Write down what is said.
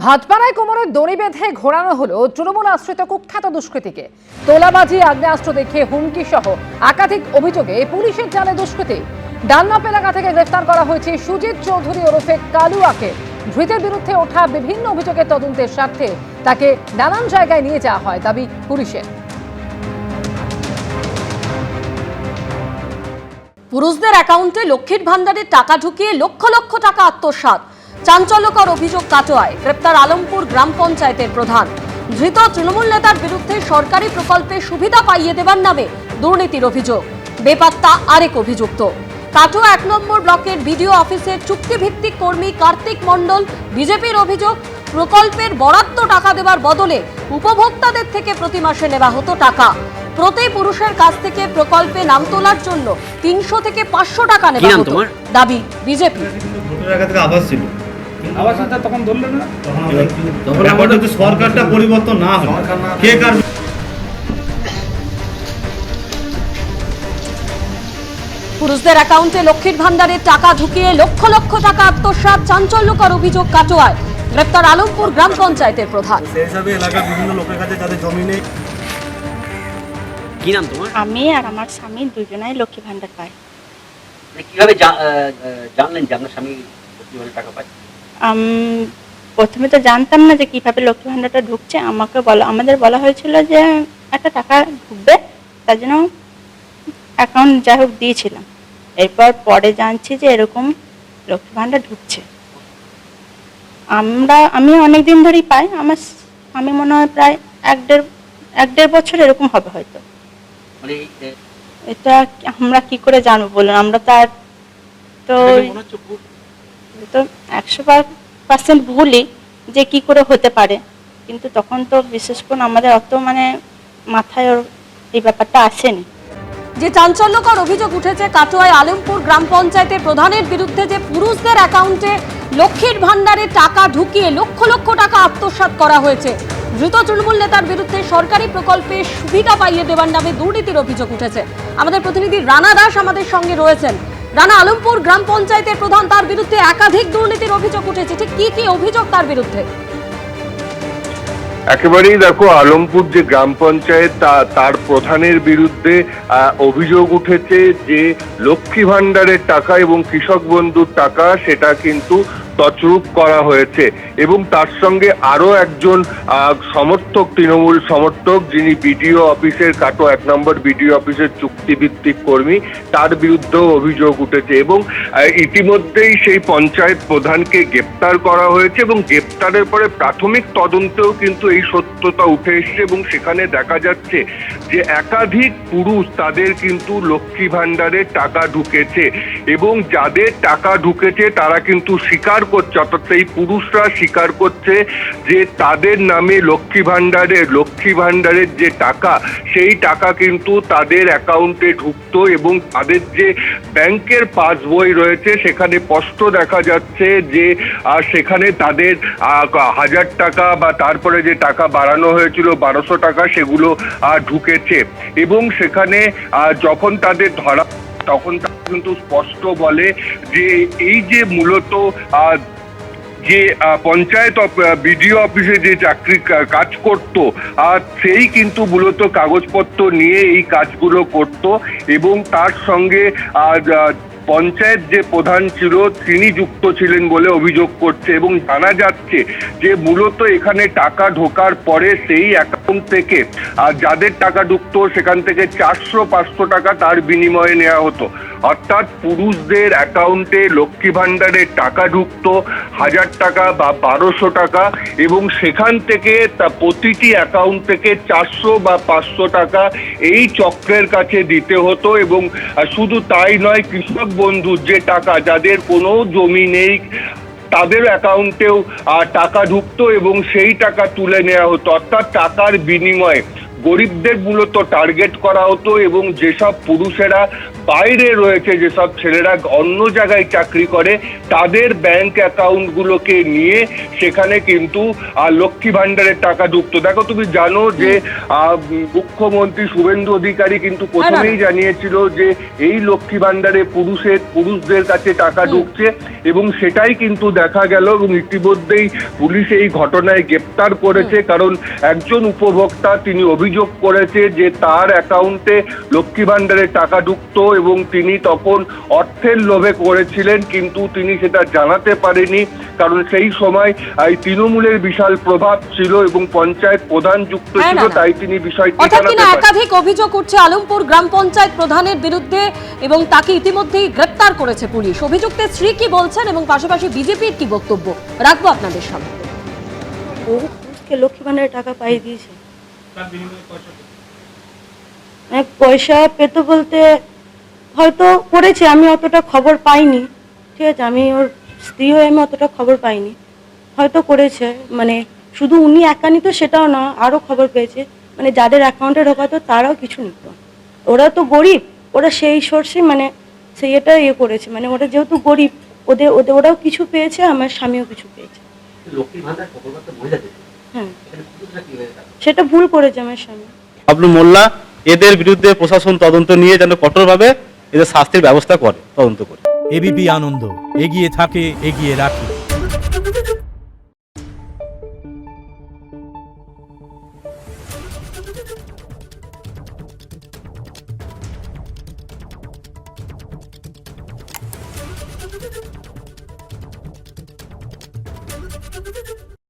ভাটপাড়ায় কোমরের দড়ি বেঁধে ঘোরানো হলো তৃণমূল আশ্রিত কুখ্যাত দুষ্কৃতীকে। তোলাবাজি, আগ্নেয়াস্ত্র দেখে হুমকি সহ একাধিক অভিযোগে পুলিশের জালে দুষ্কৃতী। ডানলপ এলাকা থেকে গ্রেফতার করা হয়েছে সুজিত চৌধুরী ওরফে কালুয়াকে। ধৃতের বিরুদ্ধে ওঠা বিভিন্ন অভিযোগের তদন্তের স্বার্থে তাকে নানান জায়গায় নিয়ে যাওয়া হয় দাবি পুলিশের। পুরুষদের অ্যাকাউন্টে লক্ষ্মীর ভান্ডারের টাকা ঢুকিয়ে লক্ষ লক্ষ টাকা আত্মসাৎ। চাঞ্চল্যকর অভিযোগ কাটোয়ায়। গ্রেপ্তার আলমপুর গ্রাম পঞ্চায়েতের প্রধান। ধৃত তৃণমূল নেতার বিরুদ্ধে সরকারি প্রকল্পে সুবিধা পাইয়ে দেবার নামে দুর্নীতির অভিযোগ। বেপাত্তা আরেক অভিযুক্ত। কাটোয়া ১ নম্বর ব্লকের বিডিও অফিসের চুক্তিভিত্তিক কর্মী কার্তিক মণ্ডল। বিজেপির অভিযোগ, প্রকল্পের বরাদ্দ টাকা দেবার বদলে উপভোক্তাদের থেকে প্রতি মাসে নেওয়া হতো টাকা। প্রতি পুরুষের কাছ থেকে প্রকল্পে নাম তোলার জন্য ৩০০ থেকে ৫০০ টাকা নেওয়া হতো দাবি বিজেপি। তখন ধরলে না, তখন সরকারটা পরিবর্তন না হয় কে কার। পুরুষদের অ্যাকাউন্টে লক্ষ্মীর ভান্ডারের টাকা ঢুকিয়ে লক্ষ লক্ষ টাকা আত্মসাৎ। চাঞ্চল্যকর অভিযোগ কাটোয়ায়। গ্রেপ্তার আলমপুর গ্রাম পঞ্চায়েতের প্রধান। সেই হিসাবে এলাকার বিভিন্ন লোকের কাছে যাদের জমি নেই। কি নাম তোমার? আমি আর আমার স্বামী দুজনেই লক্ষ্মী ভান্ডার পাই। কিভাবে জানলেন যে আপনার স্বামী লক্ষ্মী ভান্ডার টাকা পায়? প্রথমে তো জানতাম না যে কিভাবে লক্ষ্মী ভান্ডারটা ঢুকছে। আমাদের বলা হয়েছিল যে একটা টাকা ঢুকবে, তার জন্য অ্যাকাউন্ট যাই হোক দিয়েছিলাম। এরপর পরে জানছি যে এরকম লক্ষ্মী ভান্ডার ঢুকছে। আমি অনেক দিন ধরেই পাই। আমি মনে হয় প্রায় এক দেড় বছর এরকম হবে হয়তো। মানে এটা আমরা কি করে জানবো বলুন? আমরা তার তো 100% ভুলই যে কি করে হতে পারে, কিন্তু তখন তো বিশেষ করে আমাদের অত মাথায় এই ব্যাপারটা আসেনি। যে চাঞ্চল্যকর অভিযোগ উঠেছে কাটোয়ায় আলমপুর গ্রাম পঞ্চায়েতের প্রধানের বিরুদ্ধে, যে পুরুষদের অ্যাকাউন্টে লক্ষ্মীর ভান্ডারে টাকা ঢুকিয়ে লক্ষ লক্ষ টাকা আত্মসাৎ করা হয়েছে। ধৃত তৃণমূল নেতার বিরুদ্ধে সরকারি প্রকল্পে সুবিধা পাইয়ে দেওয়ার নামে দুর্নীতির অভিযোগ উঠেছে। আমাদের প্রতিনিধি রানা দাস আমাদের সঙ্গে রয়েছেন। রানা, আলমপুর গ্রাম পঞ্চায়েতের প্রধান, তার বিরুদ্ধে একাধিক দুর্নীতির অভিযোগ উঠেছে, ঠিক কি কি অভিযোগ তার বিরুদ্ধে? একেবারেই দেখো, আলমপুর যে গ্রাম পঞ্চায়েত তার প্রধানের বিরুদ্ধে অভিযোগ উঠেছে যে লক্ষ্মী ভান্ডারের টাকা এবং কৃষক বন্ধুর টাকা সেটা কিন্তু তছরূপ করা হয়েছে। এবং তার সঙ্গে আরো একজন সমর্থক, তৃণমূল সমর্থক, যিনি বিডিও অফিসের কাটোয়া ১ নম্বর বিডিও অফিসের চুক্তিভিত্তিক কর্মী, তার বিরুদ্ধেও অভিযোগ উঠেছে। এবং ইতিমধ্যেই সেই পঞ্চায়েত প্রধানকে গ্রেপ্তার করা হয়েছে এবং গ্রেপ্তারের পরে প্রাথমিক তদন্তেও কিন্তু এই সত্যতা উঠে এসছে এবং সেখানে দেখা যাচ্ছে যে একাধিক পুরুষ তাদের কিন্তু লক্ষ্মী ভান্ডারের টাকা ঢুকেছে এবং যাদের টাকা ঢুকেছে তারা কিন্তু স্বীকার করছে, অর্থাৎ সেই পুরুষরা স্বীকার করছে যে তাদের নামে লক্ষ্মী ভান্ডারের যে টাকা, সেই টাকা কিন্তু তাদের অ্যাকাউন্টে ঢুকতো এবং তাদের যে ব্যাংকের পাসবই রয়েছে সেখানে স্পষ্ট দেখা যাচ্ছে যে সেখানে তাদের 1000 টাকা বা তারপরে যে টাকা বাড়ানো হয়েছিল 1200 টাকা, সেগুলো ঢুকেছে। এবং সেখানে যখন তাদের ধরা, তখন তারা কিন্তু স্পষ্ট বলে যে এই যে মূলত যে পঞ্চায়েত বিডিও অফিসে যে চাকরি কাজ করত, সেই কিন্তু মূলত কাগজপত্র নিয়ে এই কাজগুলো করত এবং তার সঙ্গে পঞ্চায়েত যে প্রধান ছিল তিনি যুক্ত ছিলেন বলে অভিযোগ করছে। এবং জানা যাচ্ছে যে মূলত এখানে টাকা ঢোকার পরে সেই অ্যাকাউন্ট থেকে যাদের টাকা ঢুকতো সেখান থেকে 400-500 টাকা তার বিনিময়ে নেওয়া হতো। অর্থাৎ পুরুষদের অ্যাকাউন্টে লক্ষ্মী ভান্ডারের টাকা ঢুকতো 1000 টাকা বা 1200 টাকা এবং সেখান থেকে প্রতিটি অ্যাকাউন্ট থেকে 400 বা 500 টাকা এই চক্রের কাছে দিতে হতো। এবং শুধু তাই নয়, কৃষক বন্ধুর যে টাকা, যাদের কোনো জমি নেই তাদের অ্যাকাউন্টেও টাকা ঢুকতো এবং সেই টাকা তুলে নেওয়া হতো। অর্থাৎ টাকার বিনিময়ে গরিবদের মূলত টার্গেট করা হতো এবং যেসব পুরুষেরা বাইরে রয়েছে, যেসব ছেলেরা অন্য জায়গায় চাকরি করে, তাদের ব্যাংক অ্যাকাউন্টগুলোকে নিয়ে সেখানে কিন্তু লক্ষ্মী ভান্ডারের টাকা ঢুকতো। দেখো, তুমি জানো যে মুখ্যমন্ত্রী শুভেন্দু অধিকারী কিন্তু প্রথমেই জানিয়েছিল যে এই লক্ষ্মী ভান্ডারে পুরুষদের কাছে টাকা ঢুকছে, এবং সেটাই কিন্তু দেখা গেল, এবং ইতিমধ্যেই পুলিশ এই ঘটনায় গ্রেপ্তার করেছে। কারণ একজন উপভোক্তা তিনি অভিযোগ করেছে যে তার অ্যাকাউন্টে লক্ষ্মী ভান্ডারের টাকা ঢুকতো এবং তিনি তখন অর্থের লোভে করেছিলেন, কিন্তু তিনি সেটা জানাতে পারেনি, কারণ সেই সময় এই তৃণমূলের বিশাল প্রভাব ছিল এবং পঞ্চায়েত প্রধান যুক্ত ছিল, তাই তিনি বিষয়টি জানাতে পারেন। একাধিক অভিযোগ উঠছে আলমপুর গ্রাম পঞ্চায়েত প্রধানের বিরুদ্ধে এবং তাকে ইতিমধ্যেই গ্রেপ্তার করেছে পুলিশ। অভিযুক্তের স্ত্রী কি বলছেন এবং পাশাপাশি বিজেপির কি বক্তব্য রাখবো আপনাদের সামনে। লক্ষ্মী ভান্ডারের টাকা পাইয়ে দিয়েছে, পয়সা পেত বলতে হয়তো করেছে, আমি অতটা খবর পাইনি, ঠিক আছে, আমি ওর স্ত্রী হয়ে আমি অতটা খবর পাইনি, হয়তো করেছে, মানে শুধু উনি একানি তো সেটাও না, আরও খবর পেয়েছে, মানে যাদের অ্যাকাউন্টে ঢোকাতো তারাও কিছু নিত, ওরা তো গরিব, ওরা সেই সোর্সে মানে সেই এটা করেছে, মানে ওরা যেহেতু গরিব ওরাও কিছু পেয়েছে, আমার স্বামীও কিছু পেয়েছে। হ্যাঁ, সেটা ভুল করেছে আমার স্বামী। বাবলু মোল্লা এদের বিরুদ্ধে প্রশাসন তদন্ত নিয়ে যেন কঠোরভাবে এদের শাস্তির ব্যবস্থা করে, তদন্ত করে। এবিপি আনন্দ এগিয়ে থাকে, এগিয়ে রাখে।